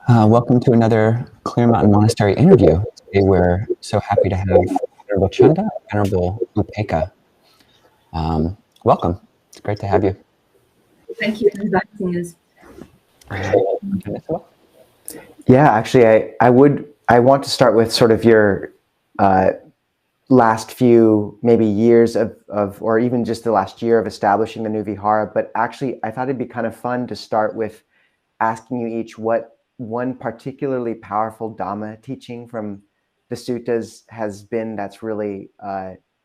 Welcome to another Clear Mountain Monastery interview. Today we're so happy to have Venerable Candā, Venerable Upekkhā. Welcome. It's great to have you. Thank you for inviting us. Yeah, actually, I want to start with sort of your last few maybe years of or even just the last year of establishing the new vihara. But actually, I thought it'd be kind of fun to start with asking you each what one particularly powerful Dhamma teaching from the suttas has been that's really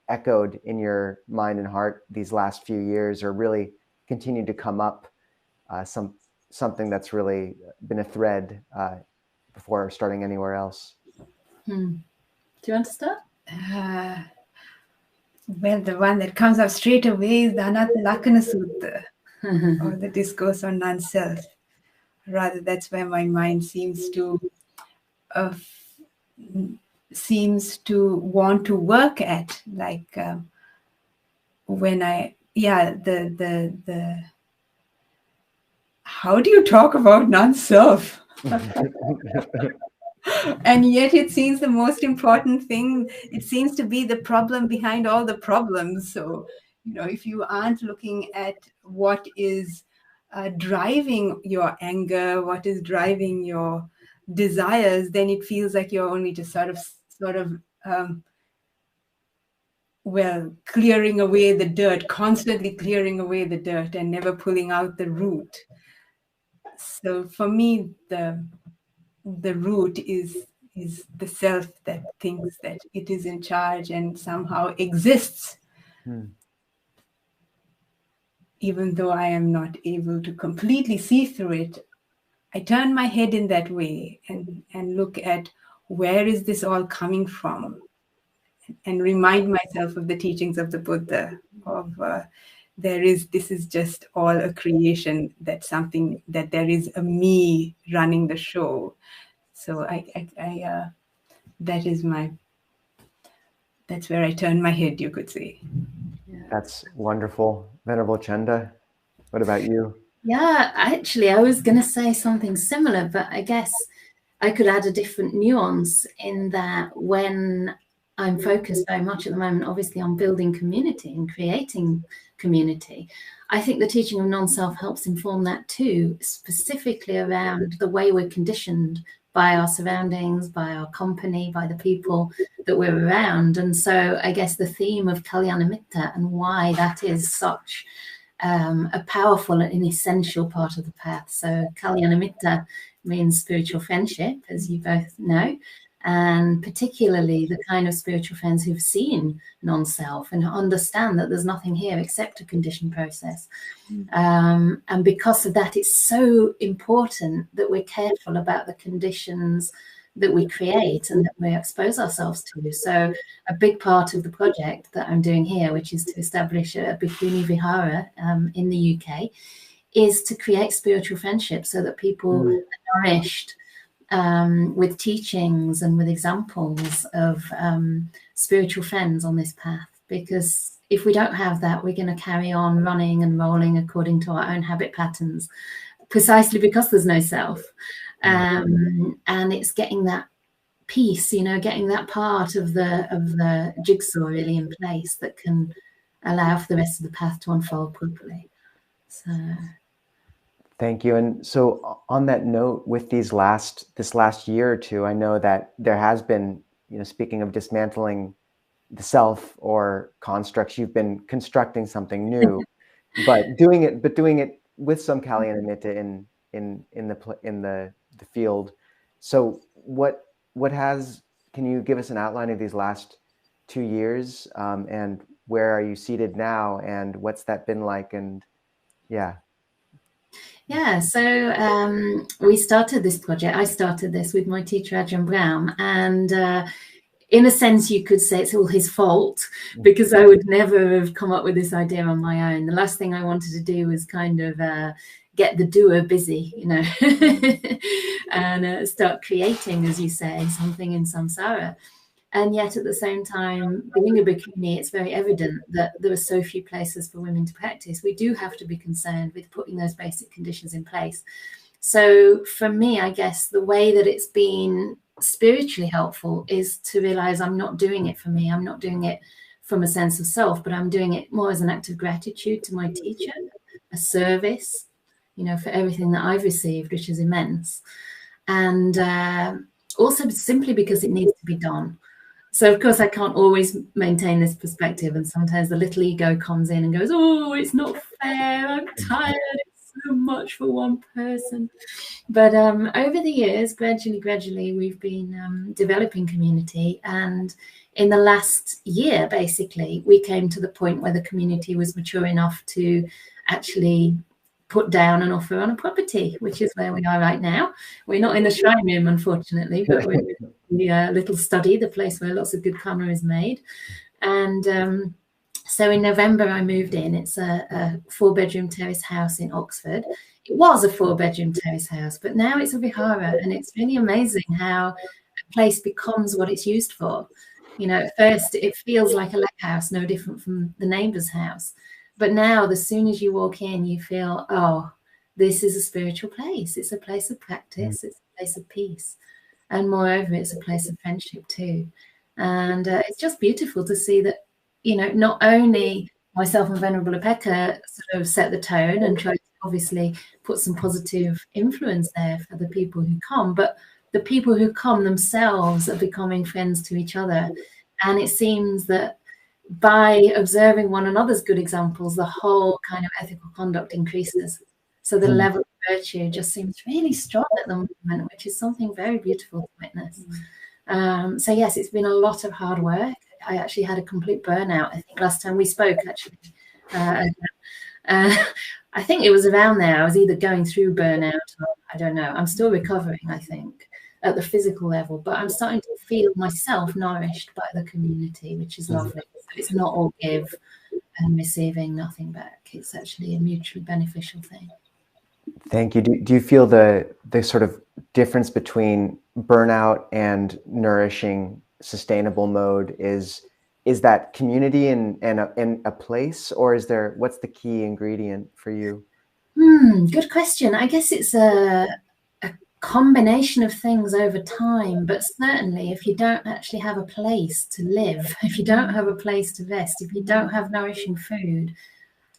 echoed in your mind and heart these last few years, or really continued to come up, something that's really been a thread before starting anywhere else. Do you want to start? Well, the one that comes up straight away is the Anatta Lakkhana Sutta, or the discourse on Nun-Self. Rather, that's where my mind seems to want to work at. Like when how do you talk about non-self? And yet it seems the most important thing. It seems to be the problem behind all the problems. So, if you aren't looking at what is driving your anger, what is driving your desires, then it feels like you're only just sort of clearing away the dirt, constantly clearing away the dirt and never pulling out the root. So for me, the root is the self that thinks that it is in charge and somehow exists. Even though I am not able to completely see through it, I turn my head in that way and look at where is this all coming from, and remind myself of the teachings of the Buddha of this is just all a creation, that there is a me running the show. So that's where I turn my head, you could say. That's wonderful. Venerable Candā, what about you? Yeah, actually, I was going to say something similar, but I guess I could add a different nuance in that when I'm focused very much at the moment, obviously, on building community and creating community, I think the teaching of non-self helps inform that too, specifically around the way we're conditioned by our surroundings, by our company, by the people that we're around. And so I guess the theme of Kalyanamitta and why that is such a powerful and essential part of the path. So Kalyanamitta means spiritual friendship, as you both know, and particularly the kind of spiritual friends who've seen non-self and understand that there's nothing here except a conditioned process. And because of that, it's so important that we're careful about the conditions that we create and that we expose ourselves to. So a big part of the project that I'm doing here, which is to establish a Bhikkhuni Vihara in the UK, is to create spiritual friendship so that people are nourished with teachings and with examples of spiritual friends on this path. Because if we don't have that, we're going to carry on running and rolling according to our own habit patterns, precisely because there's no self. And it's getting that piece, getting that part of the jigsaw really in place that can allow for the rest of the path to unfold properly. So thank you. And so on that note, with this last year or two, I know that there has been, speaking of dismantling the self or constructs, you've been constructing something new, but doing it with some Kalyanamitta in the field. So can you give us an outline of these last 2 years, and where are you seated now, and what's that been like? And so we started this project. I started this with my teacher Ajahn, and in a sense you could say it's all his fault, because I would never have come up with this idea on my own. The last thing I wanted to do was kind of get the doer busy, and start creating, as you say, something in samsara. And yet at the same time, being a bhikkhuni, it's very evident that there are so few places for women to practice. We do have to be concerned with putting those basic conditions in place. So for me, I guess the way that it's been spiritually helpful is to realize I'm not doing it for me. I'm not doing it from a sense of self, but I'm doing it more as an act of gratitude to my teacher, a service, you know, for everything that I've received, which is immense. And also simply because it needs to be done. So, of course, I can't always maintain this perspective. And sometimes the little ego comes in and goes, oh, it's not fair. I'm tired. It's so much for one person. But over the years, gradually, we've been developing community. And in the last year, basically, we came to the point where the community was mature enough to actually put down an offer on a property, which is where we are right now. We're not in the shrine room, unfortunately, but we're in the little study, the place where lots of good karma is made. And so in November, I moved in. It's a 4-bedroom terrace house in Oxford. It was a 4-bedroom terrace house, but now it's a vihara, and it's really amazing how a place becomes what it's used for. You know, at first it feels like a lake house, no different from the neighbor's house. But now, as soon as you walk in, you feel, oh, this is a spiritual place. It's a place of practice. It's a place of peace. And moreover, it's a place of friendship too. And it's just beautiful to see that, you know, not only myself and Venerable Upekkhā sort of set the tone and try to obviously put some positive influence there for the people who come, but the people who come themselves are becoming friends to each other. And it seems that by observing one another's good examples, the whole kind of ethical conduct increases. So the level of virtue just seems really strong at the moment, which is something very beautiful to witness. So yes, it's been a lot of hard work. I actually had a complete burnout, I think, last time we spoke, actually. I think it was around there. I was either going through burnout or I don't know. I'm still recovering, I think, at the physical level, but I'm starting to feel myself nourished by the community, which is lovely. So it's not all give and receiving nothing back. It's actually a mutually beneficial thing. Thank you. Do you feel the sort of difference between burnout and nourishing sustainable mode is that community and a place, or is there, what's the key ingredient for you? Good question. I guess it's a combination of things over time, but certainly if you don't actually have a place to live, if you don't have a place to rest, if you don't have nourishing food,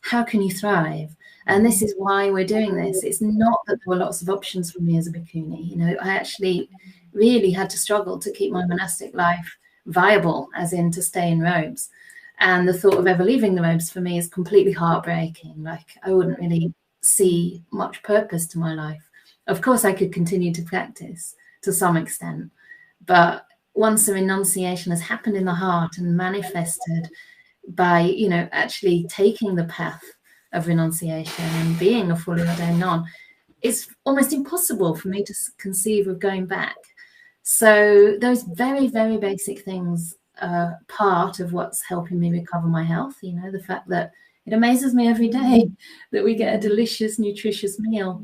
how can you thrive? And this is why we're doing this. It's not that there were lots of options for me as a bhikkhuni. You know, I actually really had to struggle to keep my monastic life viable, as in to stay in robes. And the thought of ever leaving the robes for me is completely heartbreaking. Like, I wouldn't really see much purpose to my life. Of course, I could continue to practice to some extent, but once a renunciation has happened in the heart and manifested by, you know, actually taking the path of renunciation and being a fully ordained nun, it's almost impossible for me to conceive of going back. So those very, very basic things are part of what's helping me recover my health. You know, the fact that it amazes me every day that we get a delicious, nutritious meal,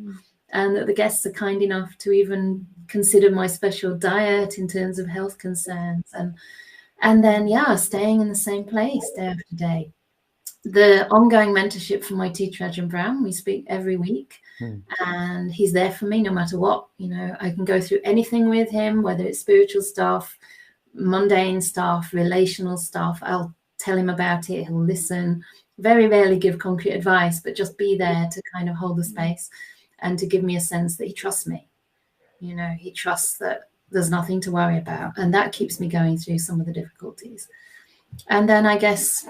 and that the guests are kind enough to even consider my special diet in terms of health concerns. And then, yeah, staying in the same place day after day. The ongoing mentorship from my teacher, Ajahn, we speak every week, and he's there for me no matter what. You know, I can go through anything with him, whether it's spiritual stuff, mundane stuff, relational stuff. I'll tell him about it. He'll listen. Very rarely give concrete advice, but just be there to kind of hold the space and to give me a sense that he trusts me. You know, he trusts that there's nothing to worry about. And that keeps me going through some of the difficulties. And then I guess,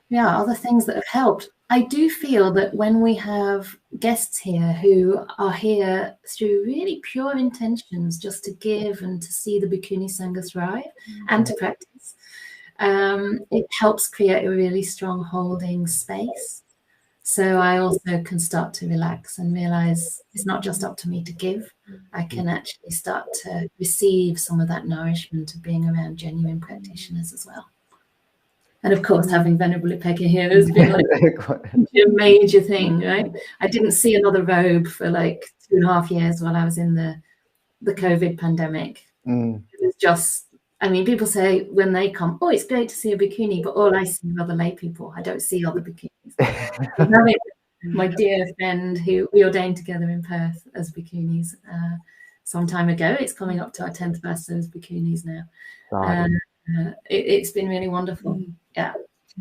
yeah, other things that have helped. I do feel that when we have guests here who are here through really pure intentions, just to give and to see the Bhikkhuni Sangha thrive and to practice, it helps create a really strong holding space. So I also can start to relax and realize it's not just up to me to give. I can actually start to receive some of that nourishment of being around genuine practitioners as well. And of course, having Venerable Upekkhā here has been like a major thing, right? I didn't see another robe for like 2.5 years while I was in the COVID pandemic. It was just, I mean, people say when they come, oh, it's great to see a bhikkhuni, but all I see are other lay people. I don't see other bhikkhunis. my dear friend who we ordained together in Perth as bhikkhunis some time ago. It's coming up to our 10th Vasa as bhikkhunis now. It's been really wonderful. Yeah,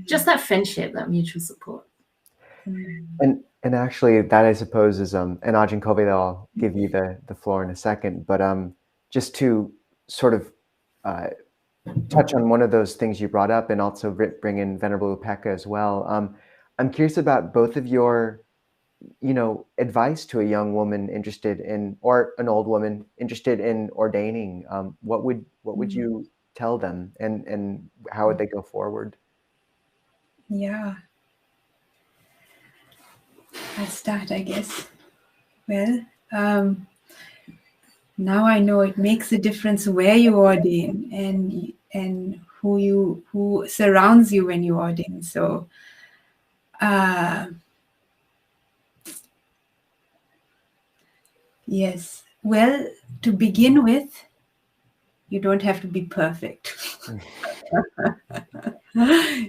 just that friendship, that mutual support. And actually, that I suppose is and Ajahn Kovilo, I'll give you the floor in a second, but just to sort of touch on one of those things you brought up, and also bring in Venerable Upekkhā as well. I'm curious about both of your, advice to a young woman interested in, or an old woman interested in ordaining. What would you tell them, and how would they go forward? Yeah. I'll start, I guess. Well, now I know it makes a difference where you ordain and who surrounds you when you ordain. So, yes. Well, to begin with, you don't have to be perfect.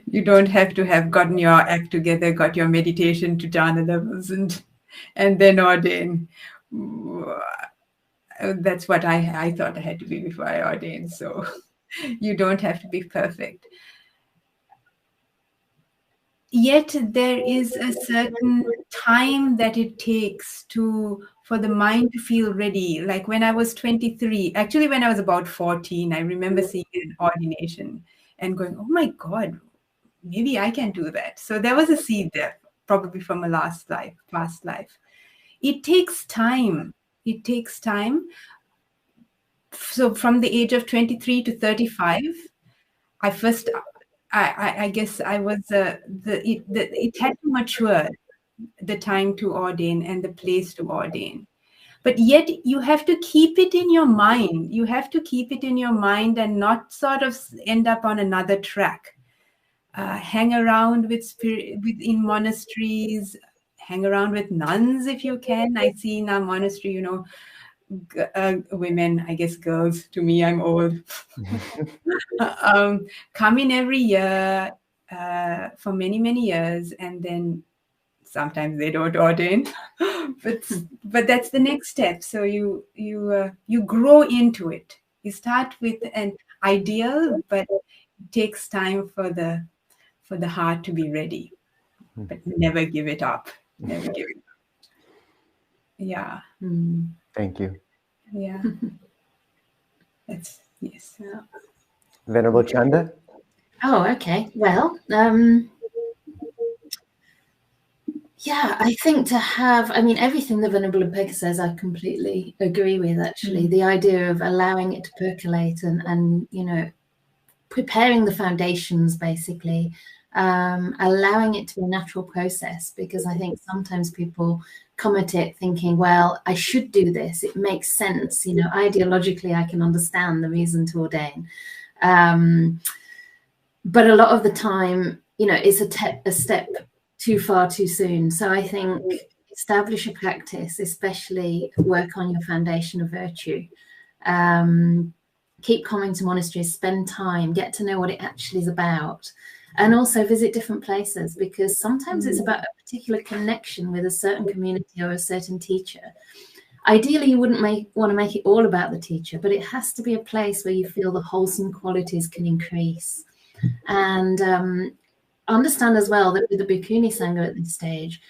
You don't have to have gotten your act together, got your meditation to jhana levels, and then ordain. That's what I thought I had to be before I ordained. So you don't have to be perfect. Yet there is a certain time that it takes for the mind to feel ready. Like when I was 23, actually when I was about 14, I remember seeing an ordination and going, oh my God, maybe I can do that. So there was a seed there, probably from a past life. It takes time. It takes time. So from the age of 23 to 35, I guess I was it had to mature, the time to ordain and the place to ordain. But yet you have to keep it in your mind. You have to keep it in your mind and not sort of end up on another track. Hang around in monasteries, hang around with nuns if you can. I see in our monastery, women, I guess girls, to me, I'm old, come in every year for many, many years, and then sometimes they don't ordain, but that's the next step. So you grow into it. You start with an ideal, but it takes time for the heart to be ready. But never give it up. Never give it up. Yeah. Thank you. Yeah. That's yes. Venerable Candā? Oh, okay. Well, yeah, I think everything that Venerable Upekkhā says, I completely agree with, actually. The idea of allowing it to percolate and preparing the foundations, basically, allowing it to be a natural process, because I think sometimes people come at it thinking, well, I should do this. It makes sense. Ideologically, I can understand the reason to ordain. But a lot of the time, it's a step too far too soon. So I think establish a practice, especially work on your foundation of virtue. Keep coming to monasteries, spend time, get to know what it actually is about, and also visit different places, because sometimes it's about a particular connection with a certain community or a certain teacher. Ideally, you wouldn't want to make it all about the teacher, but it has to be a place where you feel the wholesome qualities can increase. And understand as well that with the Bhikkhuni Sangha at this stage,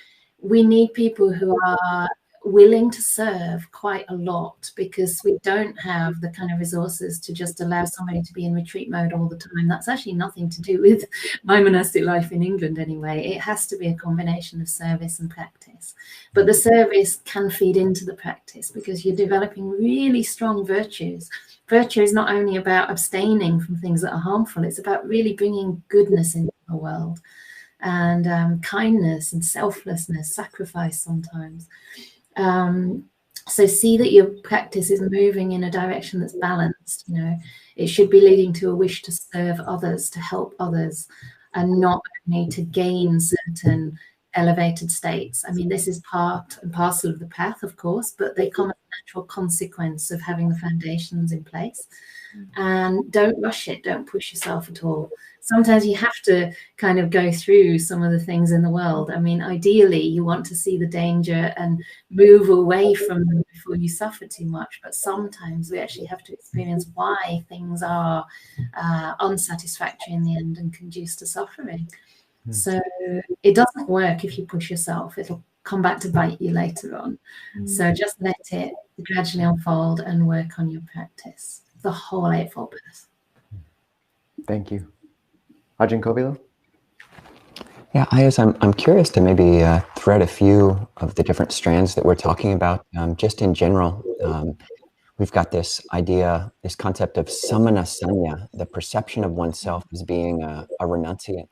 we need people who are willing to serve quite a lot, because we don't have the kind of resources to just allow somebody to be in retreat mode all the time. That's actually nothing to do with my monastic life in England anyway. It has to be a combination of service and practice. But the service can feed into the practice, because you're developing really strong virtues. Virtue is not only about abstaining from things that are harmful, it's about really bringing goodness into the world, and kindness and selflessness, sacrifice sometimes. So see that your practice is moving in a direction that's balanced. It should be leading to a wish to serve others, to help others, and not only to gain certain elevated states. I mean, this is part and parcel of the path, of course, but they come as a natural consequence of having the foundations in place. And don't rush it, don't push yourself at all. Sometimes you have to kind of go through some of the things in the world. I mean, ideally, you want to see the danger and move away from them before you suffer too much. But sometimes we actually have to experience why things are unsatisfactory in the end and conduce to suffering. So it doesn't work if you push yourself. It'll come back to bite you later on. So just let it gradually unfold and work on your practice. The whole Eightfold Path. Thank you. Ajahn Kovilo? Yeah, I'm curious to maybe thread a few of the different strands that we're talking about. Just in general, we've got this idea, this concept of samana sanya, the perception of oneself as being a renunciant,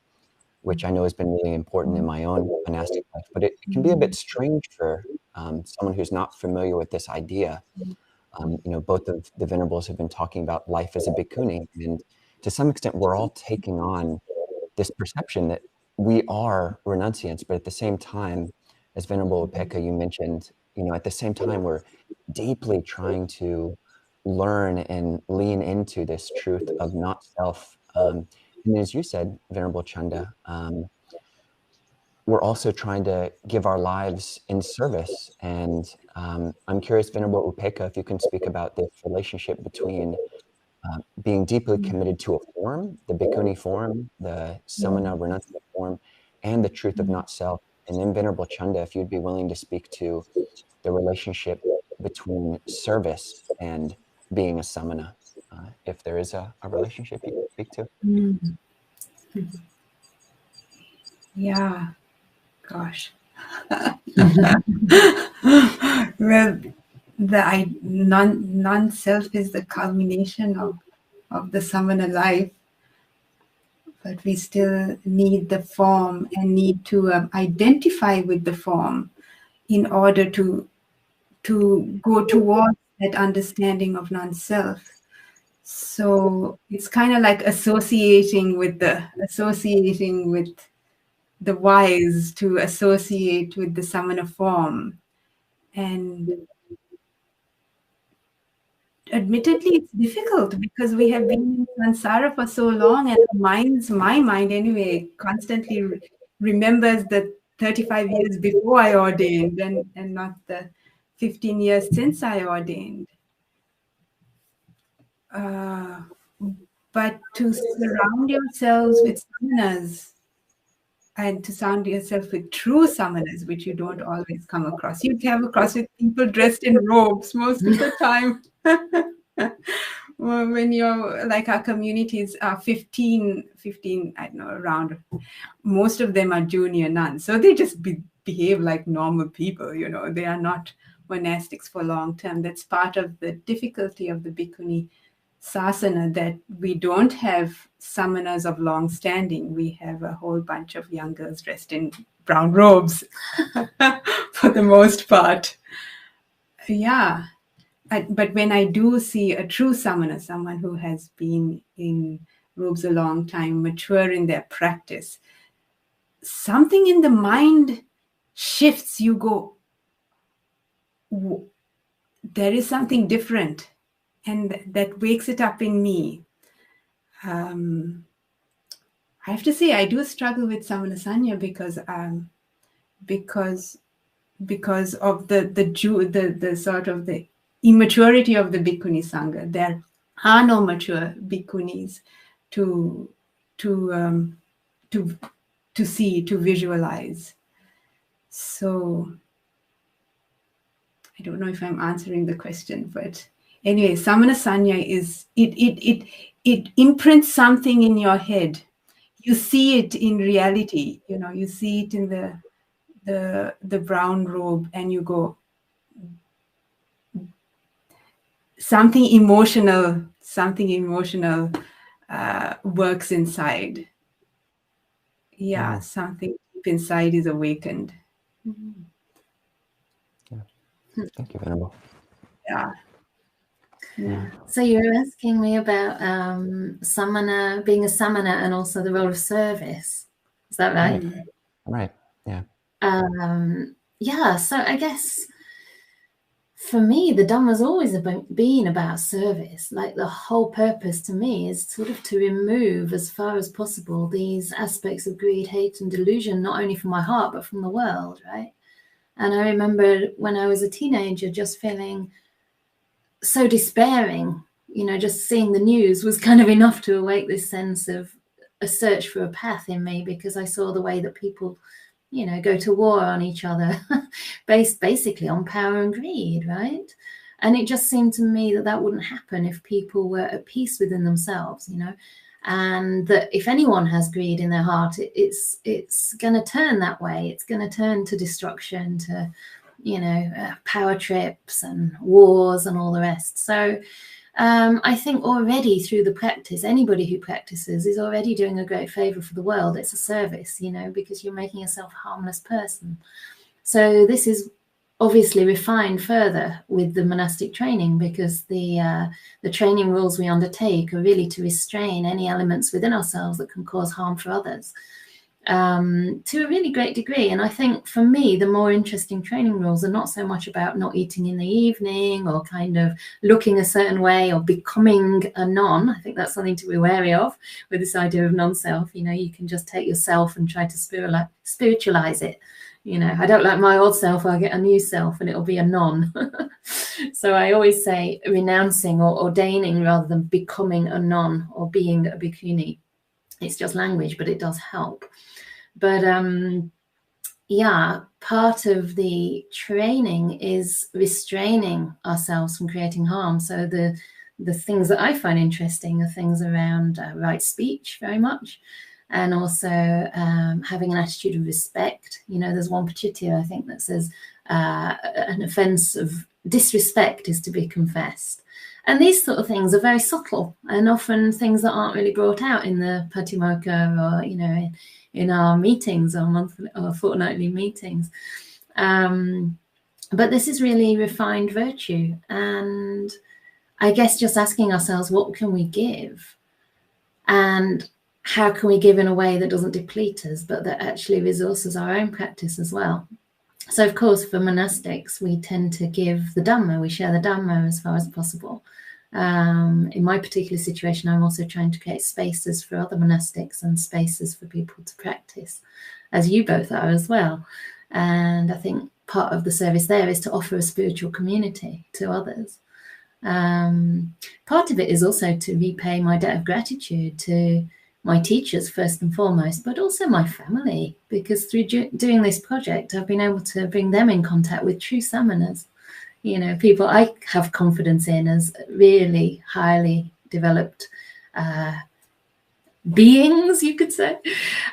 which I know has been really important in my own monastic life. But it can be a bit strange for someone who's not familiar with this idea. Both of the Venerables have been talking about life as a bhikkhuni, and to some extent, we're all taking on this perception that we are renunciants, but at the same time, as Venerable Upekkhā, you mentioned, at the same time, we're deeply trying to learn and lean into this truth of not self. And as you said, Venerable Chanda, we're also trying to give our lives in service. And I'm curious, Venerable Upekkhā, if you can speak about this relationship between being deeply committed to a form, the bhikkhuni form, the samana renunciant form, and the truth of not self. And then Venerable Chanda, if you'd be willing to speak to the relationship between service and being a samana, if there is a relationship you can speak to. Yeah, gosh. Well, the non-self is the culmination of the samana life, but we still need the form and need to identify with the form in order to go towards that understanding of non-self. So it's kind of like associating with the wise to associate with the samana form. And admittedly, it's difficult because we have been in samsara for so long, and my mind anyway, constantly remembers the 35 years before I ordained and not the 15 years since I ordained. But to surround yourselves with samanas and to surround yourself with true samanas, which you don't always come across. You come across with people dressed in robes most of the time. When you're like our communities are 15, I don't know, around, most of them are junior nuns. So they just behave like normal people, they are not monastics for long term. That's part of the difficulty of the bhikkhuni sasana, that we don't have samanas of long standing. We have a whole bunch of young girls dressed in brown robes for the most part. Yeah. But when I do see a true samana, someone who has been in robes a long time, mature in their practice, something in the mind shifts. You go, there is something different. And that wakes it up in me. I have to say, I do struggle with samana sanya because of the sort of the immaturity of the bhikkhuni sangha. There are no mature bhikkhunis to see, to visualize. So I don't know if I'm answering the question, but anyway, samana sanya is it imprints something in your head. You see it in reality. You see it in the brown robe, and you go, something emotional works inside. Yeah, something deep inside is awakened. Yeah. Thank you, Venerable. Yeah. So you're asking me about samana, being a samana, and also the role of service. Is that right? Right. Yeah. Yeah, so I guess for me, the Dhamma's always been about service. Like the whole purpose to me is sort of to remove as far as possible these aspects of greed, hate, and delusion, not only from my heart, but from the world, right? And I remember when I was a teenager just feeling so despairing, you know, just seeing the news was kind of enough to awake this sense of a search for a path in me, because I saw the way that people, you know, go to war on each other based basically on power and greed, right? And it just seemed to me that that wouldn't happen if people were at peace within themselves, you know, and that if anyone has greed in their heart, it's going to turn that way. It's going to turn to destruction, to, you know, power trips and wars and all the rest. So I think already through the practice, anybody who practices is already doing a great favor for the world. It's a service, you know, because you're making yourself a harmless person. So this is obviously refined further with the monastic training, because the training rules we undertake are really to restrain any elements within ourselves that can cause harm for others, to a really great degree. And I think for me, the more interesting training rules are not so much about not eating in the evening or kind of looking a certain way or becoming a non. I think that's something to be wary of with this idea of non-self. You know, you can just take yourself and try to spiritualize it. You know, I don't like my old self, I'll get a new self and it'll be a non. So I always say renouncing or ordaining rather than becoming a non or being a bhikkhuni. It's just language, but it does help. But yeah, part of the training is restraining ourselves from creating harm. So the things that I find interesting are things around right speech very much, and also having an attitude of respect. You know, there's one Pachitya, I think, that says an offense of disrespect is to be confessed. And these sort of things are very subtle and often things that aren't really brought out in the Patimokkha or, you know, in our meetings or monthly or fortnightly meetings. But this is really refined virtue. And I guess just asking ourselves, what can we give? And how can we give in a way that doesn't deplete us, but that actually resources our own practice as well? So, of course, for monastics, we tend to give the Dhamma. We share the Dhamma as far as possible. In my particular situation, I'm also trying to create spaces for other monastics and spaces for people to practice, as you both are as well. And I think part of the service there is to offer a spiritual community to others. Part of it is also to repay my debt of gratitude to my teachers first and foremost, but also my family, because through doing this project, I've been able to bring them in contact with true samanas, you know, people I have confidence in as really highly developed beings, you could say.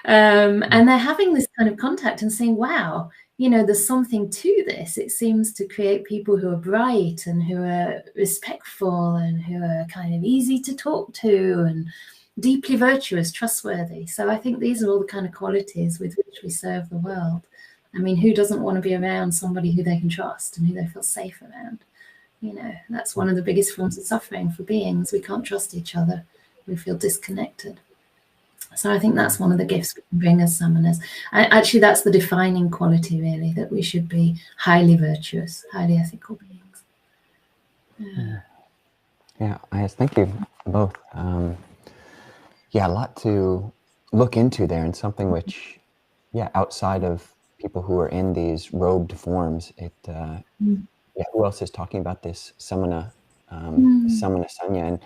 And they're having this kind of contact and saying, wow, you know, there's something to this. It seems to create people who are bright and who are respectful and who are kind of easy to talk to and deeply virtuous, trustworthy. So I think these are all the kind of qualities with which we serve the world. I mean, who doesn't want to be around somebody who they can trust and who they feel safe around? You know, that's one of the biggest forms of suffering for beings. We can't trust each other. We feel disconnected. So I think that's one of the gifts we can bring as samanas. Actually, that's the defining quality, really, that we should be highly virtuous, highly ethical beings. Yeah, thank you both. Yeah, a lot to look into there, and something which, yeah, outside of people who are in these robed forms, yeah, who else is talking about this samana, samana sanya? And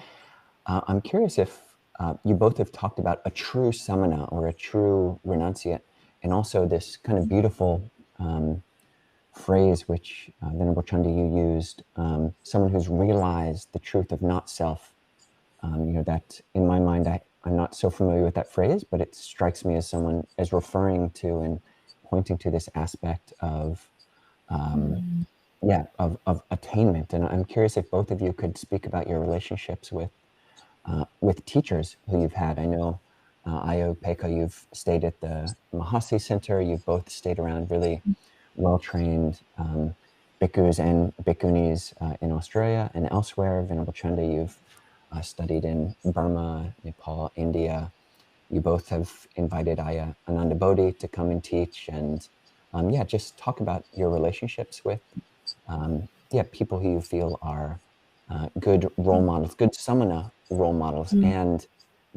I'm curious if you both have talked about a true samana or a true renunciate, and also this kind of beautiful phrase which Venerable Chanda, you used, someone who's realized the truth of not self. You know, that in my mind, I'm not so familiar with that phrase, but it strikes me as someone as referring to and pointing to this aspect of, yeah, of attainment. And I'm curious if both of you could speak about your relationships with teachers who you've had. I know, Upekkhā, you've stayed at the Mahasi Center. You've both stayed around really well-trained bhikkhus and bhikkhunis in Australia and elsewhere. Venerable Chanda, you've studied in Burma, Nepal, India. You both have invited Ayya Ananda Bodhi to come and teach, and yeah, just talk about your relationships with yeah, people who you feel are good role models, good samana role models, and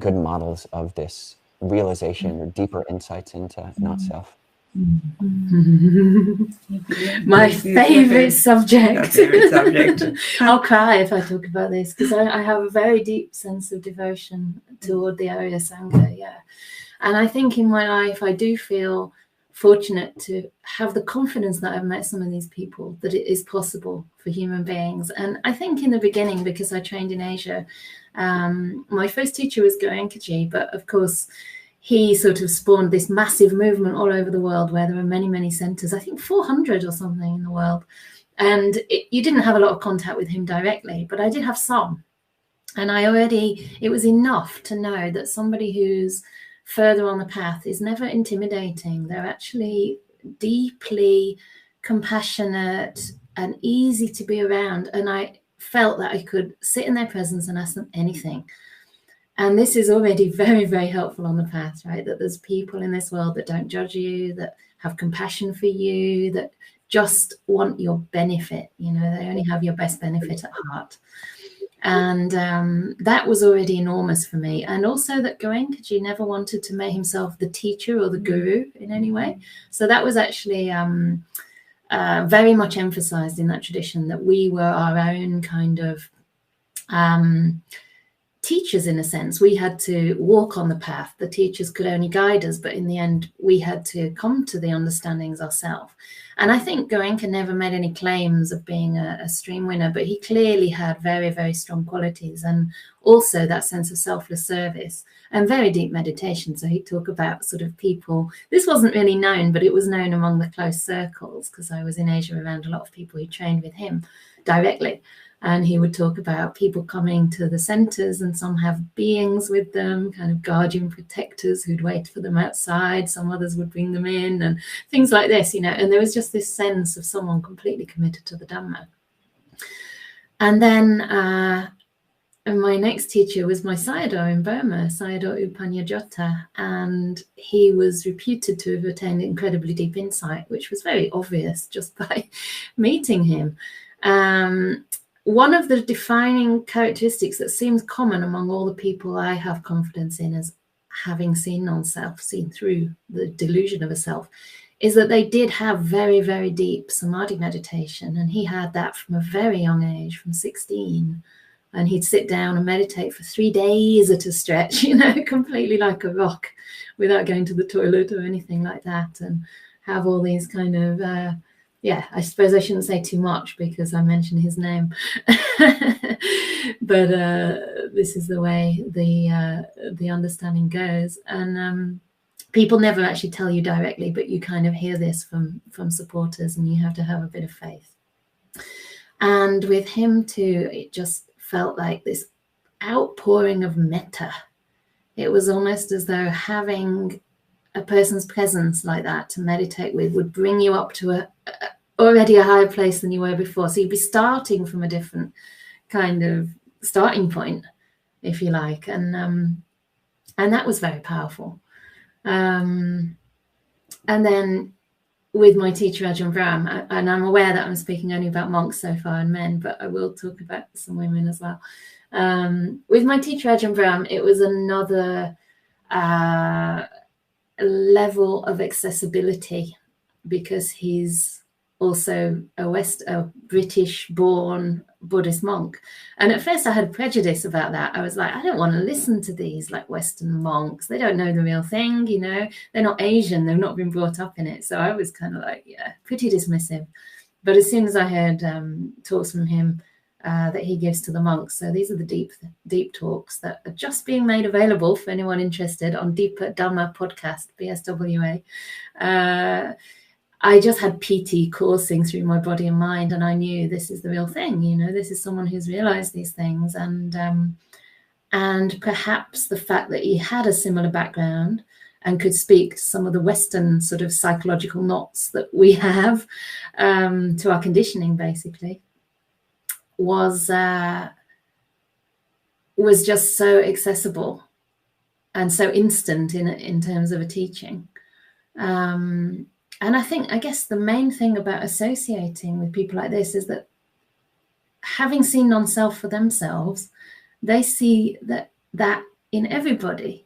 good models of this realization or deeper insights into not self. My favorite subject. I'll cry if I talk about this, because I have a very deep sense of devotion toward the Arya Sangha, yeah. And I think in my life I do feel fortunate to have the confidence that I've met some of these people, that it is possible for human beings. And I think in the beginning, because I trained in Asia, my first teacher was Goenkaji, but of course he sort of spawned this massive movement all over the world where there are many, many centers, I think 400 or something in the world. And you didn't have a lot of contact with him directly, but I did have some. And it was enough to know that somebody who's further on the path is never intimidating. They're actually deeply compassionate and easy to be around. And I felt that I could sit in their presence and ask them anything. And this is already very, very helpful on the path, right? That there's people in this world that don't judge you, that have compassion for you, that just want your benefit. You know, they only have your best benefit at heart. And that was already enormous for me. And also that Goenkaji never wanted to make himself the teacher or the guru in any way. So that was actually very much emphasized in that tradition, that we were our own kind of teachers in a sense. We had to walk on the path. The teachers could only guide us, but in the end, we had to come to the understandings ourselves. And I think Goenka never made any claims of being a stream winner, but he clearly had very, very strong qualities, and also that sense of selfless service and very deep meditation. So he'd talk about sort of people, this wasn't really known, but it was known among the close circles, because I was in Asia around a lot of people who trained with him directly. And he would talk about people coming to the centers, and some have beings with them, kind of guardian protectors who'd wait for them outside. Some others would bring them in and things like this, you know. And there was just this sense of someone completely committed to the Dhamma. And then my next teacher was my Sayadaw in Burma, Sayadaw U Panyajotta. And he was reputed to have attained incredibly deep insight, which was very obvious just by meeting him. One of the defining characteristics that seems common among all the people I have confidence in as having seen non-self, seen through the delusion of a self, is that they did have very, very deep samadhi meditation. And he had that from a very young age, from 16. And he'd sit down and meditate for 3 days at a stretch, you know, completely like a rock, without going to the toilet or anything like that, and have all these kind of yeah, I suppose I shouldn't say too much because I mentioned his name, but this is the way the understanding goes. And people never actually tell you directly, but you kind of hear this from supporters, and you have to have a bit of faith. And with him too, it just felt like this outpouring of metta. It was almost as though having a person's presence like that to meditate with would bring you up to already a higher place than you were before. So you'd be starting from a different kind of starting point, if you like. And that was very powerful. And then with my teacher, Ajahn Brahm, and I'm aware that I'm speaking only about monks so far and men, but I will talk about some women as well. With my teacher, Ajahn Brahm, it was another level of accessibility, because he's also a British-born Buddhist monk. And at first I had a prejudice about that. I was like, I don't want to listen to these like Western monks. They don't know the real thing, you know. They're not Asian. They've not been brought up in it. So I was kind of like, yeah, pretty dismissive. But as soon as I heard talks from him that he gives to the monks, so these are the deep talks that are just being made available for anyone interested on Deepa Dhamma podcast, BSWA. I just had PT coursing through my body and mind, and I knew this is the real thing. You know, this is someone who's realized these things, and perhaps the fact that he had a similar background and could speak to some of the Western sort of psychological knots that we have to our conditioning, basically, was just so accessible and so instant in terms of a teaching. And I guess the main thing about associating with people like this is that, having seen non-self for themselves, they see that in everybody.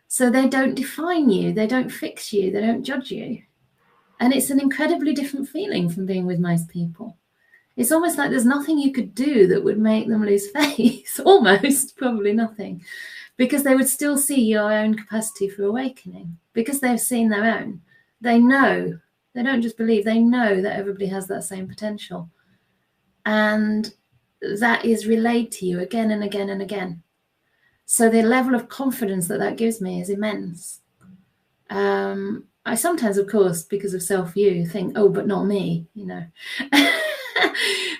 So they don't define you, they don't fix you, they don't judge you. And it's an incredibly different feeling from being with most people. It's almost like there's nothing you could do that would make them lose faith. Almost, probably nothing. Because they would still see your own capacity for awakening. Because they've seen their own. They know, they don't just believe, they know that everybody has that same potential. And that is relayed to you again and again and again. So the level of confidence that that gives me is immense. I sometimes, of course, because of self-view, think, oh, but not me, you know.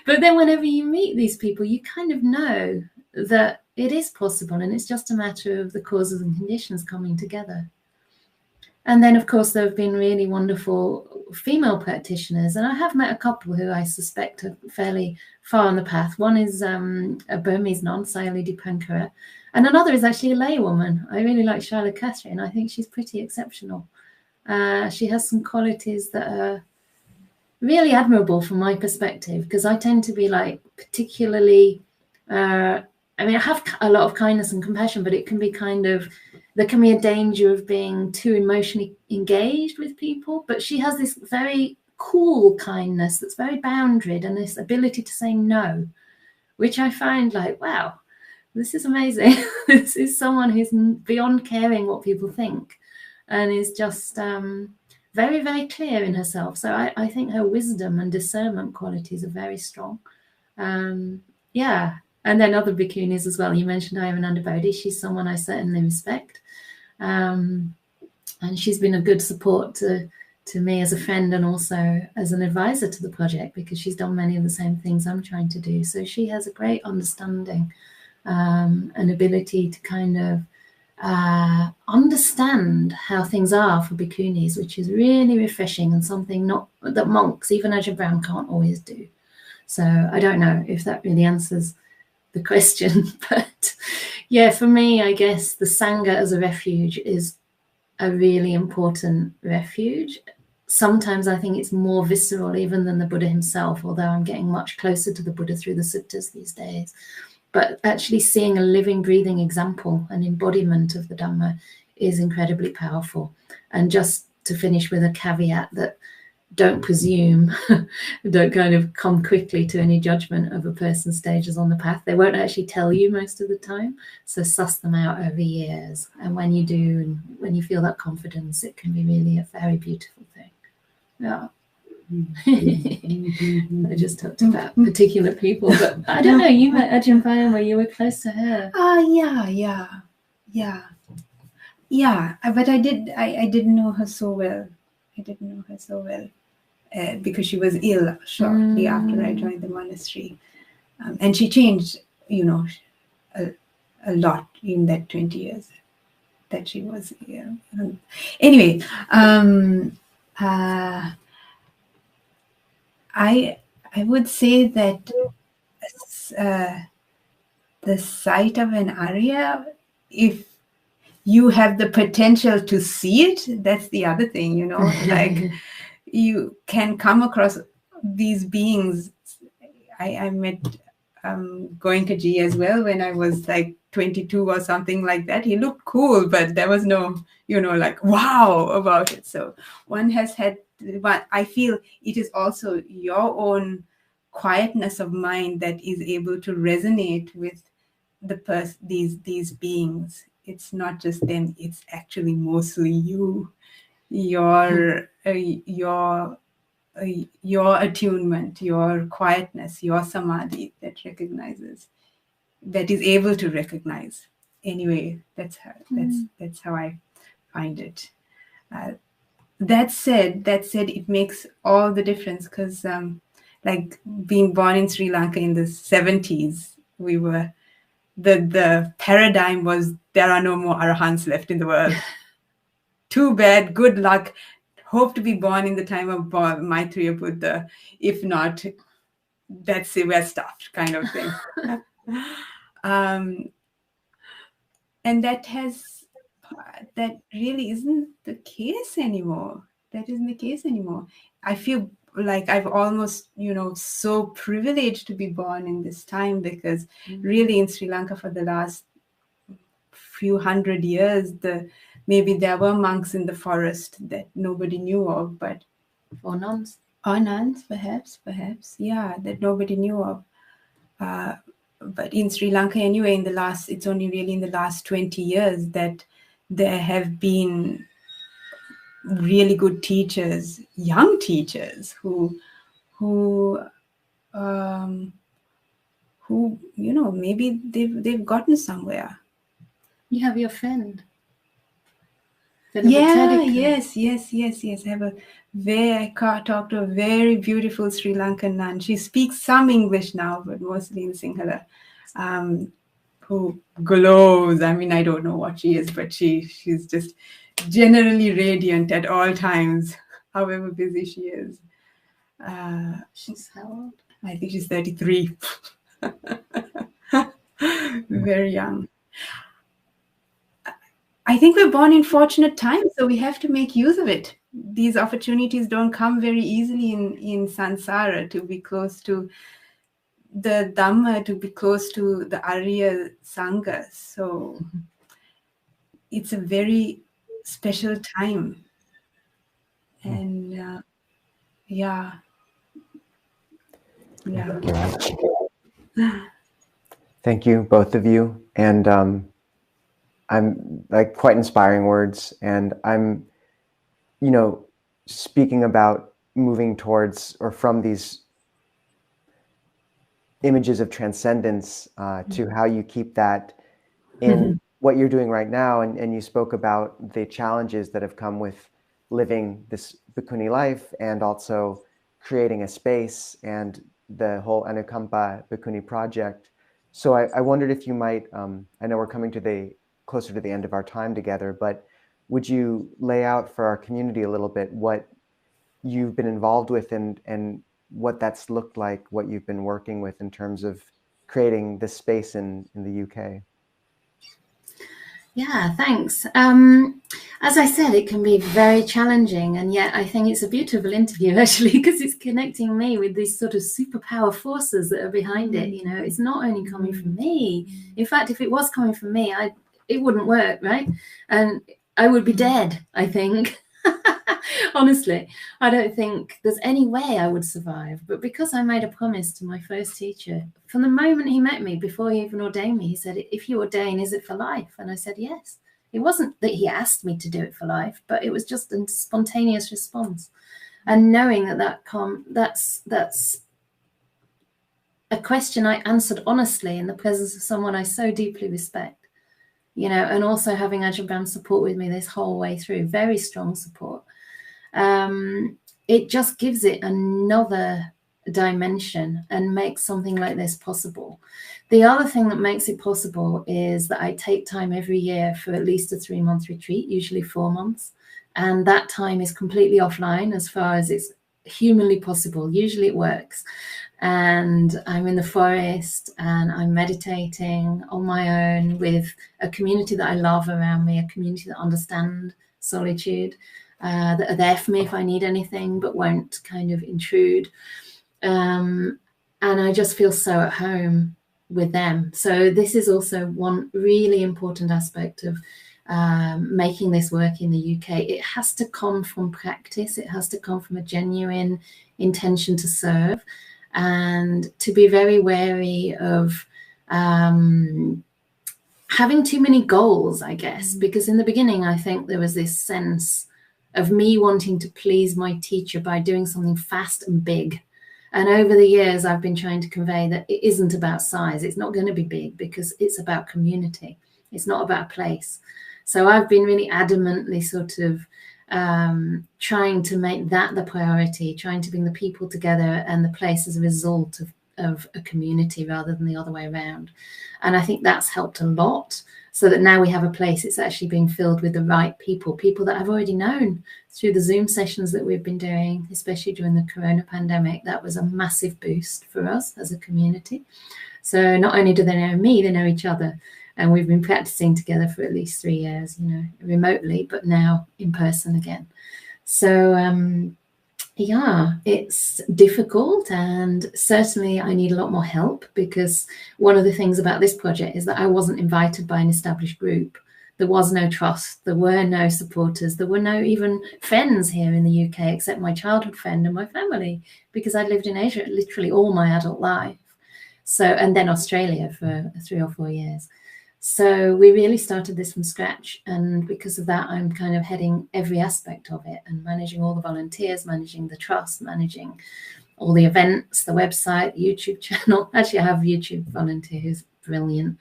But then whenever you meet these people, you kind of know that it is possible, and it's just a matter of the causes and conditions coming together. And then, of course, there have been really wonderful female practitioners, and I have met a couple who I suspect are fairly far on the path. One is a Burmese nun, Sayali Dipankara, and another is actually a laywoman. I really like Charlotte Catherine. I think she's pretty exceptional. She has some qualities that are really admirable from my perspective, because I tend to be like particularly, I mean, I have a lot of kindness and compassion, but it can be kind of, there can be a danger of being too emotionally engaged with people. But she has this very cool kindness that's very boundaried, and this ability to say no, which I find like, wow, this is amazing. This is someone who's beyond caring what people think, and is just very, very clear in herself. So I think her wisdom and discernment qualities are very strong. Yeah. And then other bhikkhunis as well. You mentioned Ayavananda Bodhi. She's someone I certainly respect. And she's been a good support to me as a friend, and also as an advisor to the project, because she's done many of the same things I'm trying to do. So she has a great understanding and ability to kind of understand how things are for bhikkhunis, which is really refreshing, and something not that monks, even Ajahn Brahm, can't always do. So I don't know if that really answers the question, but yeah, for me, I guess the Sangha as a refuge is a really important refuge. Sometimes I think it's more visceral even than the Buddha himself, although I'm getting much closer to the Buddha through the suttas these days. But actually seeing a living, breathing example, an embodiment of the Dhamma, is incredibly powerful. And just to finish with a caveat that don't presume, don't kind of come quickly to any judgment of a person's stages on the path. They won't actually tell you most of the time. So suss them out over years. And when you do, and when you feel that confidence, it can be really a very beautiful thing. Yeah. I just talked about particular people, but I don't know, you met Ajahn Brahm, where you were close to her. Yeah, but I didn't know her so well. Because she was ill shortly after I joined the monastery. And she changed, a lot in that 20 years that she was here. Anyway, I would say that the sight of an Arya, if you have the potential to see it, that's the other thing, like you can come across these beings. I met Goenkaji as well when I was like 22 or something like that. He looked cool, but there was no, like wow about it. So one has had, but I feel it is also your own quietness of mind that is able to resonate with these beings. It's not just them, it's actually mostly you, your attunement, your quietness, your samadhi that is able to recognize. Anyway, that's how I find it. That said, it makes all the difference, because like being born in Sri Lanka in the 70s, we were the paradigm was there are no more arahants left in the world. Too bad, good luck. Hope to be born in the time of Maitreya Buddha. If not, that's it, we're stuffed, kind of thing. And that really isn't the case anymore. that isn't the case anymore. I feel like I've almost, so privileged to be born in this time, because really in Sri Lanka for the last few hundred years, maybe there were monks in the forest that nobody knew of, but or nuns, perhaps, yeah, that nobody knew of. But in Sri Lanka anyway, it's only really in the last 20 years that there have been really good teachers, young teachers who maybe they've gotten somewhere. You have your friend. Yeah, yes. I talked to a very beautiful Sri Lankan nun. She speaks some English now, but mostly in Sinhala. Who glows. I mean, I don't know what she is, but she's just generally radiant at all times, however busy she is. She's how old? I think she's 33. Very young. I think we're born in fortunate times, so we have to make use of it. These opportunities don't come very easily in samsara, to be close to the Dhamma, to be close to the Arya Sangha. So it's a very special time. And yeah. Thank you, both of you. And I'm like quite inspiring words. And I'm, speaking about moving towards or from these images of transcendence to how you keep that in what you're doing right now. And you spoke about the challenges that have come with living this bhikkhuni life and also creating a space and the whole Anukampa Bhikkhuni project. So I wondered if you might, I know we're coming to closer to the end of our time together, but would you lay out for our community a little bit what you've been involved with and what that's looked like, what you've been working with in terms of creating this space in the UK? Yeah, thanks. As I said, it can be very challenging, and yet I think it's a beautiful interview actually, because it's connecting me with these sort of superpower forces that are behind it. It's not only coming from me. In fact, if it was coming from me, it wouldn't work, right? And I would be dead, I think. Honestly, I don't think there's any way I would survive. But because I made a promise to my first teacher, from the moment he met me, before he even ordained me, he said, "If you ordain, is it for life?" And I said, yes. It wasn't that he asked me to do it for life, but it was just a spontaneous response. And knowing that's a question I answered honestly in the presence of someone I so deeply respect. And also having Ajahn support with me this whole way through, very strong support. It just gives it another dimension and makes something like this possible. The other thing that makes it possible is that I take time every year for at least a 3-month retreat, usually 4 months. And that time is completely offline as far as it's humanly possible. Usually it works. And I'm in the forest and I'm meditating on my own with a community that I love around me, a community that understand solitude, that are there for me if I need anything, but won't kind of intrude. And I just feel so at home with them. So this is also one really important aspect of making this work in the UK. It has to come from practice. It has to come from a genuine intention to serve, and to be very wary of having too many goals, I guess, because in the beginning, I think there was this sense of me wanting to please my teacher by doing something fast and big. And over the years, I've been trying to convey that it isn't about size. It's not going to be big because it's about community. It's not about place. So I've been really adamantly sort of trying to make that the priority, trying to bring the people together and the place as a result of a community rather than the other way around. And I think that's helped a lot, so that now we have a place it's actually being filled with the right people that I've already known through the Zoom sessions that we've been doing, especially during the Corona pandemic. That was a massive boost for us as a community. So not only do they know me, they know each other. And we've been practicing together for at least 3 years, remotely, but now in person again. So yeah, it's difficult, and certainly I need a lot more help, because one of the things about this project is that I wasn't invited by an established group. There was no trust, there were no supporters, there were no even friends here in the UK except my childhood friend and my family, because I'd lived in Asia literally all my adult life. So, and then Australia for 3 or 4 years. So we really started this from scratch, and because of that, I'm kind of heading every aspect of it and managing all the volunteers, managing the trust, managing all the events, the website, the YouTube channel. Actually, I have YouTube volunteers, brilliant.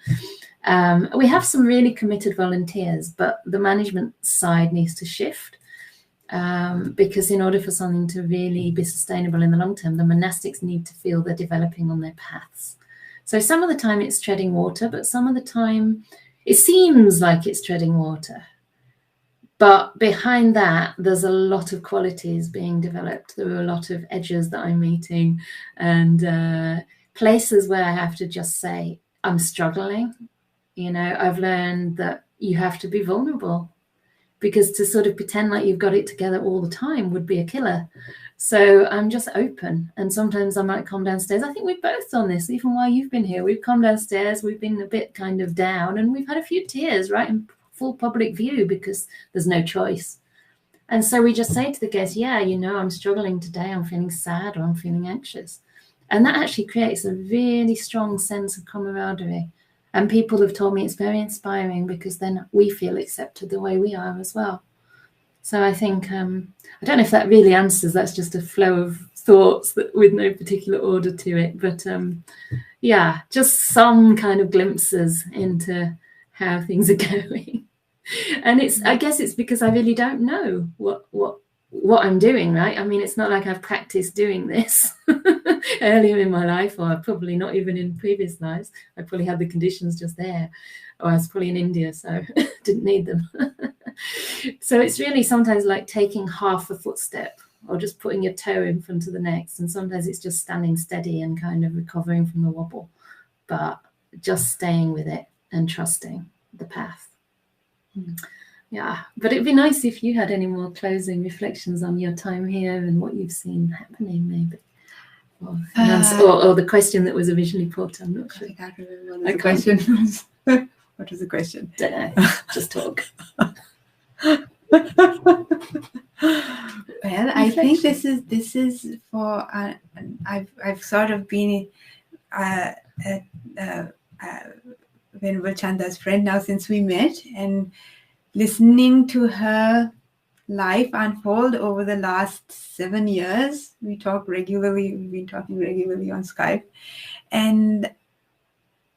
We have some really committed volunteers, but the management side needs to shift, because in order for something to really be sustainable in the long term, the monastics need to feel they're developing on their paths. So some of the time it's treading water, but some of the time it seems like it's treading water. But behind that, there's a lot of qualities being developed. There are a lot of edges that I'm meeting, and places where I have to just say, I'm struggling. You know, I've learned that you have to be vulnerable, because to sort of pretend like you've got it together all the time would be a killer. So I'm just open, and sometimes I might come downstairs. I think we've both done this, even while you've been here. We've come downstairs, we've been a bit kind of down, and we've had a few tears right in full public view, because there's no choice. And so we just say to the guests, yeah, you know, I'm struggling today, I'm feeling sad, or I'm feeling anxious. And that actually creates a really strong sense of camaraderie. And people have told me it's very inspiring, because then we feel accepted the way we are as well. So I think, I don't know if that really answers, that's just a flow of thoughts that with no particular order to it. But yeah, just some kind of glimpses into how things are going. And it's, I guess it's because I really don't know what I'm doing, right? I mean, it's not like I've practiced doing this earlier in my life, or probably not even in previous lives. I probably had the conditions just there, or I was probably in India, so didn't need them. So it's really sometimes like taking half a footstep, or just putting your toe in front of the next. And sometimes it's just standing steady and kind of recovering from the wobble, but just staying with it and trusting the path. Yeah, but it'd be nice if you had any more closing reflections on your time here and what you've seen happening, maybe. Or the question that was originally put. I'm not sure. I can't remember what the question was. What was the question? Don't know. Just talk. Well, I think this is for I've sort of been Venerable Chanda's friend now since we met, and listening to her life unfold over the last 7 years. We talk regularly. We've been talking regularly on Skype, and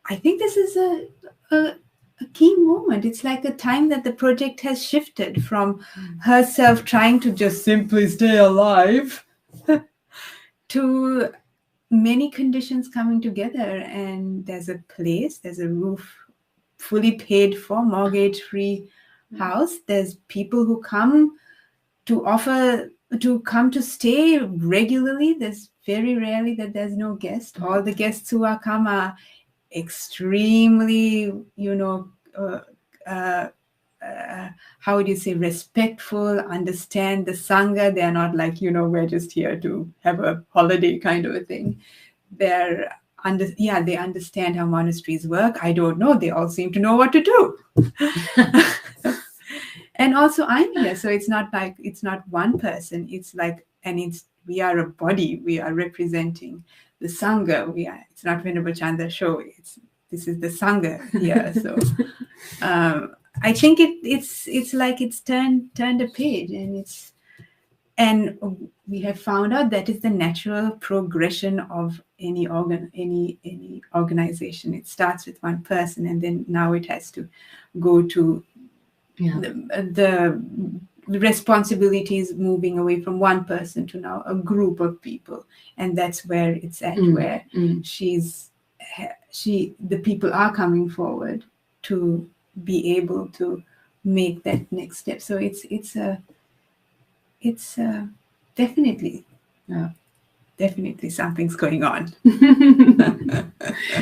I think this is a key moment. It's like a time that the project has shifted from herself trying to just simply stay alive to many conditions coming together, and there's a place, there's a roof, fully paid for, mortgage-free house. There's people who come to stay regularly. There's very rarely that there's no guest. All the guests who are come are extremely, how would you say, respectful, understand the Sangha. They're not like, we're just here to have a holiday kind of a thing. They understand how monasteries work. I don't know. They all seem to know what to do. And also I'm here. So it's not like, it's not one person. It's like, we are a body. We are representing the Sangha. It's not Venerable Chanda's show. This is the Sangha here. So I think it's like it's turned a page, and we have found out that is the natural progression of any organization. It starts with one person, and then now it has to go to the responsibilities moving away from one person to now a group of people, and that's where it's at, where the people are coming forward to be able to make that next step. So it's definitely something's going on.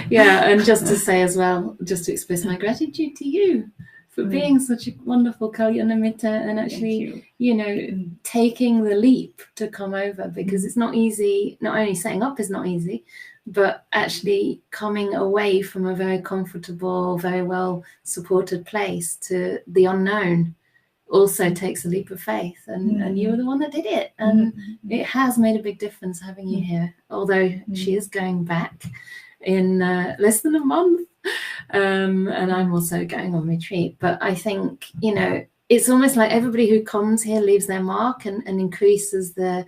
Yeah, and just to say as well, just to express my gratitude to you for being such a wonderful Kalyanamitta, and actually, you know, taking the leap to come over, because it's not easy. Not only setting up is not easy, but actually coming away from a very comfortable, very well supported place to the unknown also takes a leap of faith, and you were the one that did it, and it has made a big difference having you here, although she is going back in less than a month, and I'm also going on retreat. But I think, you know, it's almost like everybody who comes here leaves their mark and increases the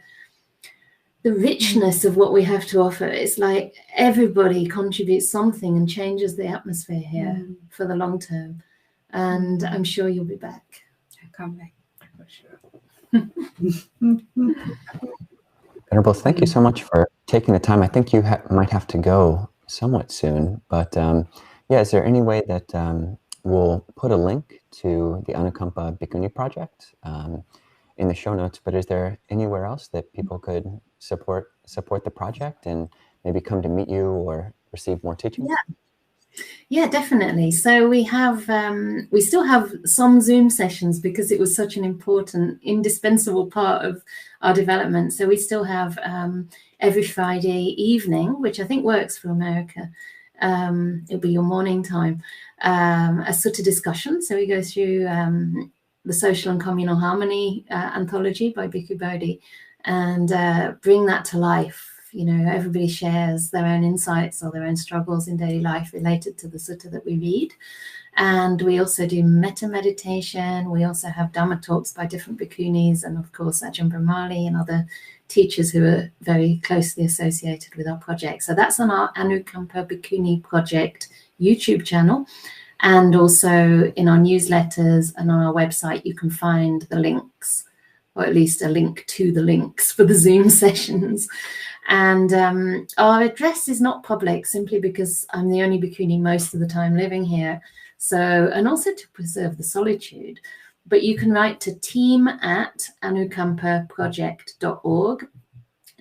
richness of what we have to offer. It's like everybody contributes something and changes the atmosphere here for the long term, and I'm sure you'll be back. Come back for sure. Venerables, thank you so much for taking the time. I think you might have to go somewhat soon, but yeah, is there any way that we'll put a link to the Anukampa Bhikkhuni project in the show notes, but is there anywhere else that people could support the project and maybe come to meet you or receive more teachings? Yeah, definitely. So we have, we still have some Zoom sessions because it was such an important, indispensable part of our development. So we still have every Friday evening, which I think works for America. It'll be your morning time, a sutta discussion. So we go through the Social and Communal Harmony anthology by Bhikkhu Bodhi and bring that to life. You know, everybody shares their own insights or their own struggles in daily life related to the sutta that we read. And we also do metta meditation. We also have Dhamma talks by different bhikkhunis, and of course Ajahn Brahmali and other teachers who are very closely associated with our project. So that's on our Anukampa Bhikkhuni project YouTube channel. And also in our newsletters and on our website, you can find the links, or at least a link to the links for the Zoom sessions. And our address is not public simply because I'm the only bhikkhuni most of the time living here. So, and also to preserve the solitude. But you can write to team@anukampaproject.org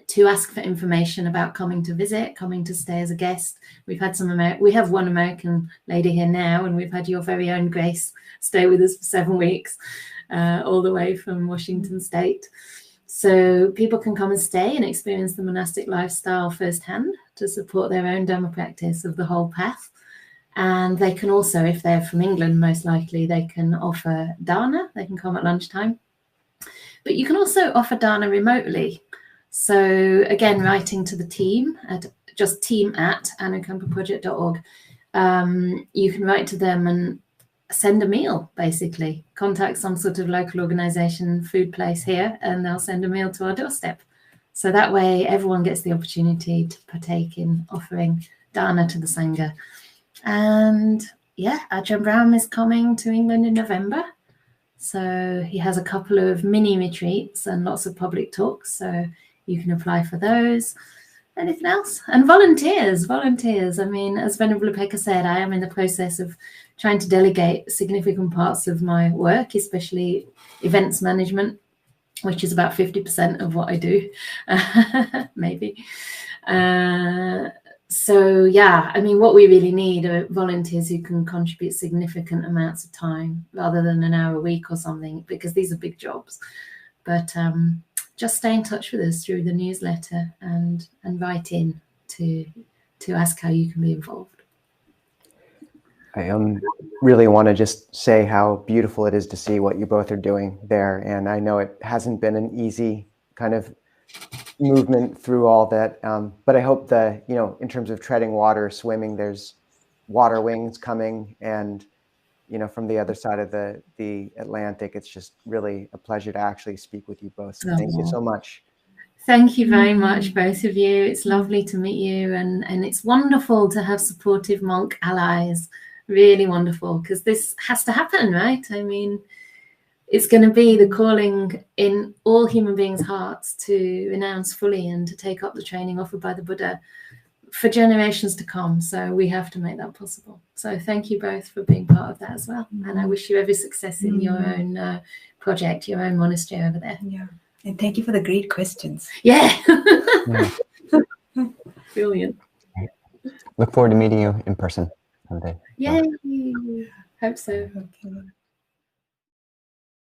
to ask for information about coming to visit, coming to stay as a guest. We've had we have one American lady here now, and we've had your very own Grace stay with us for 7 weeks, all the way from Washington State. So people can come and stay and experience the monastic lifestyle firsthand to support their own Dhamma practice of the whole path. And they can also, if they're from England, most likely, they can offer dana. They can come at lunchtime. But you can also offer dana remotely. So again, writing to the team at just team@anukampaproject.org, you can write to them and send a meal, basically. Contact some sort of local organization, food place here, and they'll send a meal to our doorstep. So that way everyone gets the opportunity to partake in offering dana to the Sangha. And yeah, Ajahn Brahm is coming to England in November. So he has a couple of mini retreats and lots of public talks. So you can apply for those. Anything else? And volunteers. I mean, as Venerable Upekkhā said, I am in the process of trying to delegate significant parts of my work, especially events management, which is about 50% of what I do, maybe. So yeah, I mean, what we really need are volunteers who can contribute significant amounts of time rather than an hour a week or something, because these are big jobs. But just stay in touch with us through the newsletter and write in to ask how you can be involved. I really want to just say how beautiful it is to see what you both are doing there. And I know it hasn't been an easy kind of movement through all that. But I hope that, you know, in terms of treading water, swimming, there's water wings coming. And, you know, from the other side of the Atlantic, it's just really a pleasure to actually speak with you both. So thank you so much. Thank you very much, both of you. It's lovely to meet you. And it's wonderful to have supportive monk allies. Really wonderful, because this has to happen, right? I mean, it's going to be the calling in all human beings' hearts to renounce fully and to take up the training offered by the Buddha for generations to come. So we have to make that possible. So thank you both for being part of that as well. And I wish you every success in your own project, your own monastery over there. Yeah. And thank you for the great questions. Yeah. Brilliant. Look forward to meeting you in person someday. Yay. Hope so. Okay.